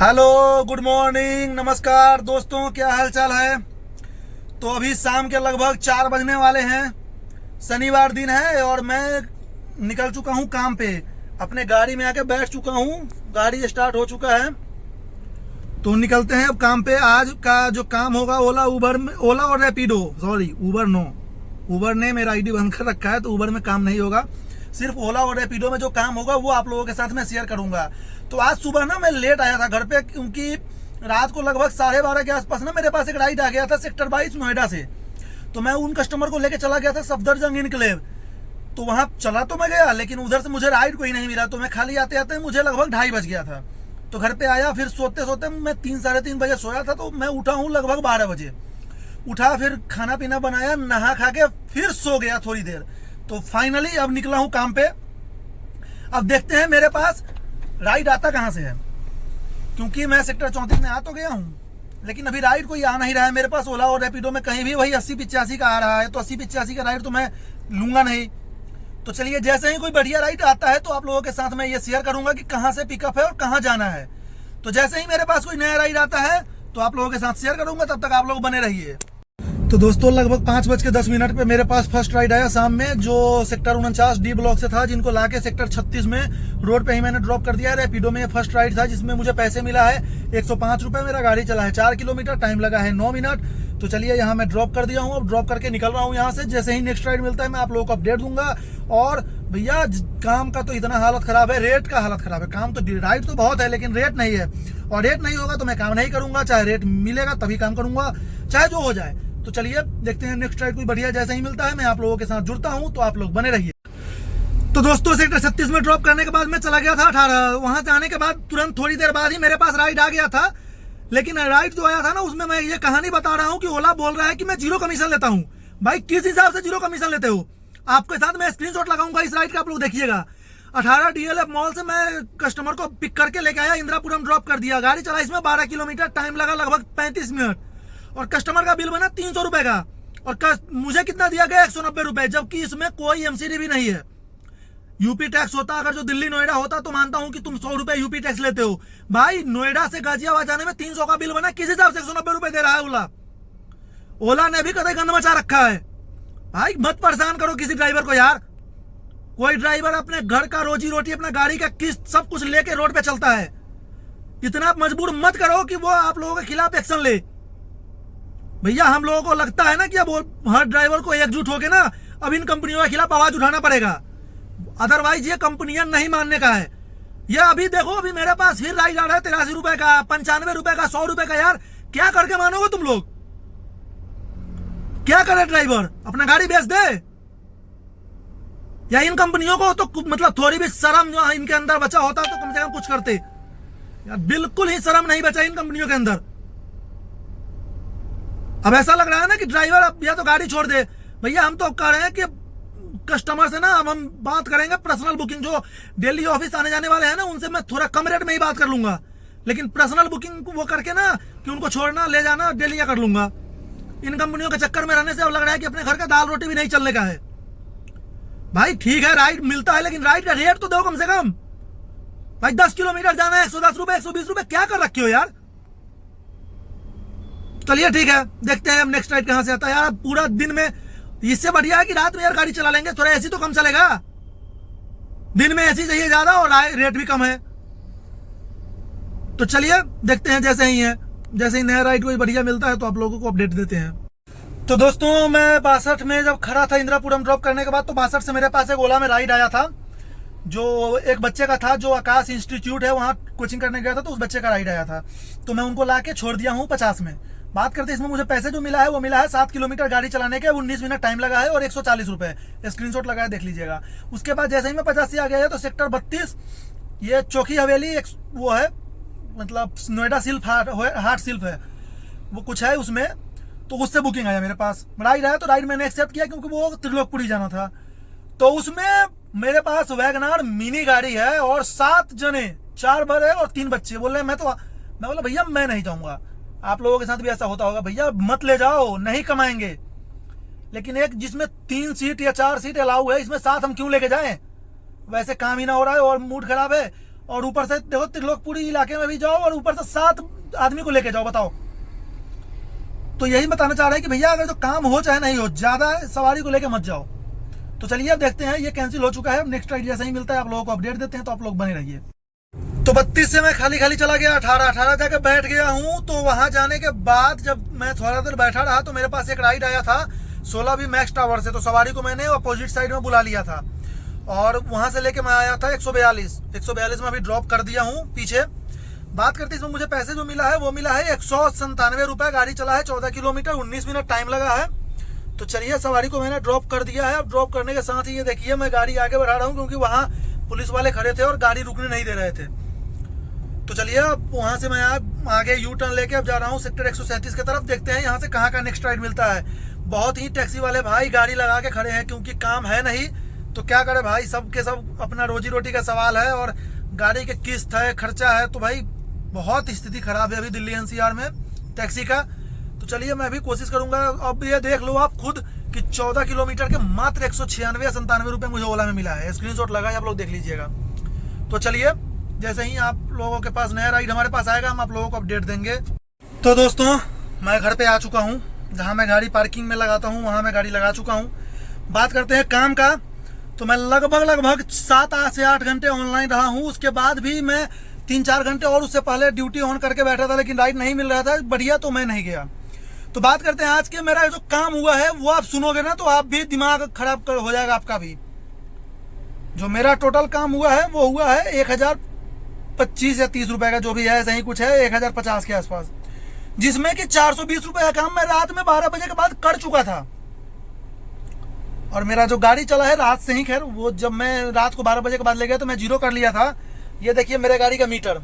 Hello, good morning, नमस्कार दोस्तों, क्या हाल चाल है। तो अभी शाम के लगभग 4 बजने वाले हैं। शनिवार दिन है और मैं निकल चुका हूं काम पे। अपने गाड़ी में आके बैठ चुका हूं, गाड़ी स्टार्ट हो चुका है। तो निकलते हैं अब काम पे। आज का जो काम होगा ओला और रैपिडो, सॉरी उबर नो, उबर ने मेरा आईडी बंद कर रखा है तो उबर में काम नहीं होगा। सिर्फ ओला और रैपिडो में जो काम होगा वो आप लोगों के साथ मैं शेयर करूंगा। तो आज सुबह ना मैं लेट आया था घर पे, क्योंकि रात को लगभग 12:30 के आसपास ना मेरे पास एक राइड आ गया था सेक्टर 22 नोएडा से। तो मैं उन कस्टमर को लेके चला गया था सफदरजंग इनक्लेव। तो वहां चला तो मैं गया, लेकिन उधर से मुझे राइड कोई नहीं मिला। तो मैं खाली आते आते मुझे लगभग 2:30 बज गया था। तो घर पे आया, फिर सोते सोते मैं 3-3:30 बजे सोया था। तो मैं उठा हूँ लगभग 12 बजे। उठा, फिर खाना पीना बनाया, नहा खा के फिर सो गया थोड़ी देर। तो फाइनली अब निकला हूँ काम पे। अब देखते हैं मेरे पास राइड आता कहाँ से है, क्योंकि मैं सेक्टर 34 में आ तो गया हूँ, लेकिन अभी राइड कोई आ नहीं रहा है मेरे पास। ओला और रैपिडो में कहीं भी वही 80-85 का आ रहा है। तो 80-85 का राइड तो मैं लूंगा नहीं। तो चलिए, जैसे ही कोई बढ़िया राइड आता है तो आप लोगों के साथ मैं ये शेयर करूंगा कि कहाँ से पिकअप है और कहाँ जाना है। तो जैसे ही मेरे पास कोई नया राइड आता है तो आप लोगों के साथ शेयर करूंगा। तब तक आप लोग बने रहिए। तो दोस्तों, लगभग 5:10 पे मेरे पास फर्स्ट राइड आया शाम में, जो सेक्टर 49 डी ब्लॉक से था, जिनको लाके सेक्टर 36 में रोड पे ही मैंने ड्रॉप कर दिया है। रैपिडो में फर्स्ट राइड था, जिसमें मुझे पैसे मिला है 105 रुपए। मेरा गाड़ी चला है 4 किलोमीटर, टाइम लगा है 9 मिनट। तो चलिए, यहाँ मैं ड्रॉप कर दिया हूँ। अब ड्रॉप करके निकल रहा हूँ यहाँ से। जैसे ही नेक्स्ट राइड मिलता है मैं आप लोगों को अपडेट दूंगा। और भैया, काम का तो इतना हालत खराब है, रेट का हालत खराब है। काम तो राइड तो बहुत है, लेकिन रेट नहीं है। और रेट नहीं होगा तो मैं काम नहीं करूंगा। चाहे रेट मिलेगा तभी काम करूंगा, चाहे जो हो जाए। तो चलिए देखते हैं नेक्स्ट राइड कोई बढ़िया जैसे ही मिलता है मैं आप लोगों के साथ जुड़ता हूं। तो आप लोग बने रहिए। तो दोस्तों, सेक्टर 36 में ड्रॉप करने के बाद मैं चला गया था 18। वहां जाने के बाद तुरंत थोड़ी देर बाद ही मेरे पास राइड आ गया था। लेकिन राइड जो आया था ना, उसमें मैं ये कहानी बता रहा हूँ कि ओला बोल रहा है कि मैं 0 कमीशन लेता हूँ। भाई, किस हिसाब से 0 कमीशन लेते हो? आपके साथ मैं स्क्रीनशॉट लगाऊंगा इस राइड का, आप लोग देखिएगा। 18 DLF मॉल से मैं कस्टमर को पिक करके लेके आया, इंदिरापुरम ड्रॉप कर दिया। गाड़ी चला इसमें 12 किलोमीटर, टाइम लगा लगभग 35 मिनट। और कस्टमर का बिल बना 300 रुपए का। और मुझे कितना दिया गया? 190 रुपए, जबकि इसमें कोई MCD भी नहीं है। यूपी टैक्स होता, अगर जो दिल्ली नोएडा होता तो मानता हूं कि तुम 100 रुपए यूपी टैक्स लेते हो। भाई, नोएडा से गाजियाबाद जाने में 300 का बिल बना, किस हिसाब से 190 रुपए दे रहा है ओला? ओला ने भी कदे गंद मचा रखा है। भाई, मत परेशान करो किसी ड्राइवर को यार। कोई ड्राइवर अपने घर का रोजी रोटी, अपना गाड़ी का किस्त सब कुछ लेके रोड पे चलता है। इतना मजबूर मत करो कि वो आप लोगों के खिलाफ एक्शन ले। भैया, हम लोगों को लगता है ना कि अब हर ड्राइवर को एकजुट होके ना अब इन कंपनियों के खिलाफ आवाज उठाना पड़ेगा। अदरवाइज ये कंपनियां नहीं मानने का है। ये अभी देखो, अभी मेरे पास फिर राइड आ रहा है 83 रुपए का, 95 रुपए का, 100 रुपए का। यार, क्या करके मानोगे तुम लोग? क्या करे ड्राइवर? अपना गाड़ी बेच दे? या इन कंपनियों को तो मतलब थोड़ी भी शर्म जो इनके अंदर बचा होता तो कम से कम कुछ करते। यार, बिल्कुल ही शर्म नहीं बचा इन कंपनियों के अंदर। अब ऐसा लग रहा है ना कि ड्राइवर अब या तो गाड़ी छोड़ दे। भैया, हम तो कह रहे हैं कि कस्टमर से ना अब हम बात करेंगे पर्सनल बुकिंग। जो डेली ऑफिस आने जाने वाले हैं ना, उनसे मैं थोड़ा कम रेट में ही बात कर लूंगा। लेकिन पर्सनल बुकिंग वो करके ना कि उनको छोड़ना ले जाना डेली का कर लूंगा। इन कंपनियों के चक्कर में रहने से अब लग रहा है कि अपने घर का दाल रोटी भी नहीं चलने का है। भाई, ठीक है, राइड मिलता है, लेकिन राइड का रेट तो दो कम से कम। भाई, 10 किलोमीटर जाना है 110 रुपए, 120 रुपए, क्या कर रखे हो यार? चलिए ठीक है, देखते हैं अब नेक्स्ट राइड कहां से आता है। यार, पूरा दिन में इससे बढ़िया है कि रात में यार गाड़ी चला लेंगे, थोड़ा एसी तो कम चलेगा। दिन में एसी चाहिए ज्यादा और रेट भी कम है। तो चलिए देखते हैं जैसे ही है। जैसे ही नया राइड कोई बढ़िया मिलता है तो आप लोगों को अपडेट देते हैं। तो दोस्तों, मैं 62 में जब खड़ा था इंदिरापुरम ड्रॉप करने के बाद, तो 62 से मेरे पास एक ओला में राइड आया था, जो एक बच्चे का था, जो आकाश इंस्टीट्यूट है वहां कोचिंग करने गया था। तो उस बच्चे का राइड आया था, तो मैं उनको लाके छोड़ दिया हूँ 50 में। बात करते हैं इसमें मुझे पैसे जो मिला है, वो मिला है 7 किलोमीटर गाड़ी चलाने के, 19 मिनट टाइम लगा है और 140 रुपए। स्क्रीनशॉट लगा है, देख लीजिएगा। उसके बाद जैसे ही मैं 50 से आ गया है तो सेक्टर 32, ये चौकी हवेली एक वो है, मतलब नोएडा सिल्फ हार्ट सिल्फ है, वो कुछ है उसमें। तो उससे बुकिंग आया मेरे पास, राइड आया। तो राइड मैंने एक्सेप्ट किया क्योंकि वो त्रिलोकपुरी जाना था। तो उसमें मेरे पास वैगनार मिनी गाड़ी है और 7 जने, 4 बड़े और 3 बच्चे। बोल रहे मैं बोला भैया मैं नहीं जाऊंगा। आप लोगों के साथ भी ऐसा होता होगा, भैया मत ले जाओ, नहीं कमाएंगे। लेकिन एक जिसमें 3 सीट या 4 सीट अलाउ है, इसमें 7 हम क्यों लेके जाएं? वैसे काम ही ना हो रहा है और मूड खराब है। और ऊपर से देखो त्रिलोकपुरी इलाके में भी जाओ और ऊपर से 7 आदमी को लेके जाओ, बताओ। तो यही बताना चाह रहे हैं कि भैया अगर जो काम हो चाहे नहीं हो, ज्यादा सवारी को लेके मत जाओ। तो चलिए अब देखते हैं, ये कैंसिल हो चुका है। नेक्स्ट राइड जैसे ही मिलता है आप लोगों को अपडेट देते हैं, तो आप लोग बने रहिए। तो 32 से मैं खाली खाली चला गया, 18 जाके बैठ गया हूँ। तो वहां जाने के बाद जब मैं थोड़ा देर बैठा रहा तो मेरे पास एक राइड आया था 16 भी मैक्स टावर से। तो सवारी को मैंने अपोजिट साइड में बुला लिया था और वहां से लेके मैं आया था 142 में अभी ड्रॉप कर दिया हूँ पीछे। बात करते इसमें मुझे पैसे जो मिला है वो मिला है 197 रुपए। गाड़ी चला है 14 किलोमीटर, 19 मिनट टाइम लगा है। तो चलिए सवारी को मैंने ड्रॉप कर दिया है। अब ड्रॉप करने के साथ ही ये देखिए मैं गाड़ी आगे बढ़ा रहा हूँ, क्योंकि वहाँ पुलिस वाले खड़े थे और गाड़ी रुकने नहीं दे रहे थे। तो चलिए अब वहाँ से मैं आगे यू टर्न लेके अब जा रहा हूँ सेक्टर 137 की तरफ। देखते हैं यहाँ से कहाँ का नेक्स्ट राइड मिलता है। बहुत ही टैक्सी वाले भाई गाड़ी लगा के खड़े हैं, क्योंकि काम है नहीं तो क्या करे भाई, सब के सब अपना रोजी रोटी का सवाल है और गाड़ी के किस्त है, खर्चा है। तो भाई बहुत स्थिति खराब है अभी दिल्ली एनसीआर में टैक्सी का। तो चलिए मैं भी कोशिश करूंगा। अब ये देख लो आप खुद कि 14 किलोमीटर के मात्र 196-97 रुपये मुझे ओला में मिला है। स्क्रीनशॉट लगा है, आप लोग देख लीजिएगा। तो चलिए जैसे ही आप लोगों के पास नया राइड हमारे पास आएगा हम आप लोगों को अपडेट देंगे। तो दोस्तों मैं घर पे आ चुका हूँ, जहाँ मैं गाड़ी पार्किंग में लगाता हूँ वहाँ मैं गाड़ी लगा चुका हूँ। बात करते हैं काम का। तो मैं लगभग 7 से 8 घंटे ऑनलाइन रहा हूँ। उसके बाद भी मैं 3-4 घंटे और उससे पहले ड्यूटी ऑन करके बैठा था, लेकिन राइड नहीं मिल रहा था बढ़िया, तो मैं नहीं गया। तो बात करते हैं आज के मेरा जो काम हुआ है वो आप सुनोगे ना तो आप भी दिमाग खराब हो जाएगा आपका भी। जो मेरा टोटल काम हुआ है वो हुआ है 1025 या 30 रुपए का, जो भी है ऐसा ही कुछ है, 1050 के आसपास, जिसमें कि 420 रुपए का काम मैं रात में 12 बजे के बाद कर चुका था। और मेरा जो गाड़ी चला है रात से ही, खैर वो जब मैं रात को 12 बजे के बाद ले गया तो मैं 0 कर लिया था। ये देखिए मेरे गाड़ी का मीटर,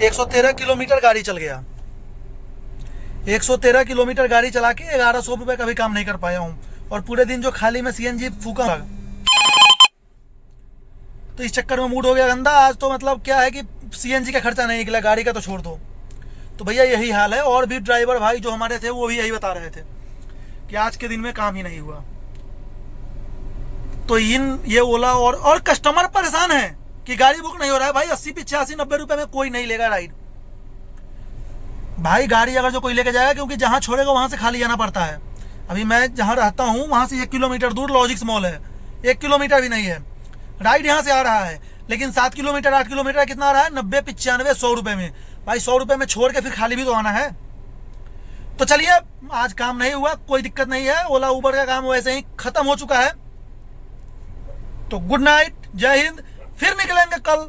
113 किलोमीटर गाड़ी चल गया। 113 किलोमीटर गाड़ी चला के 1100 रुपए का भी काम नहीं कर पाया हूँ। और पूरे दिन जो खाली में सीएनजी फूका, तो इस चक्कर में मूड हो गया गंदा। आज तो मतलब क्या है कि सीएनजी का खर्चा नहीं निकला, गाड़ी का तो छोड़ दो। तो भैया यही हाल है। और भी ड्राइवर भाई जो हमारे थे वो भी यही बता रहे थे कि आज के दिन में काम ही नहीं हुआ। तो ये ओला और कस्टमर परेशान है कि गाड़ी बुक नहीं हो रहा है। भाई 80, 85, 90 रुपए में कोई नहीं लेगा राइड। भाई गाड़ी अगर जो कोई लेके जाएगा, क्योंकि जहां छोड़ेगा वहां से खाली जाना पड़ता है। अभी मैं जहां रहता हूं वहां से 1 किलोमीटर दूर लॉजिक्स मॉल है, 1 किलोमीटर भी नहीं है। राइड यहां से आ रहा है, लेकिन 7 किलोमीटर 8 किलोमीटर कितना आ रहा है, 90, 95, 100 रुपए में। भाई 100 रुपए में छोड़ के फिर खाली भी तो आना है। तो चलिए आज काम नहीं हुआ, कोई दिक्कत नहीं है। ओला उबर का काम वैसे ही खत्म हो चुका है। तो गुड नाइट, जय हिंद। फिर निकलेंगे कल।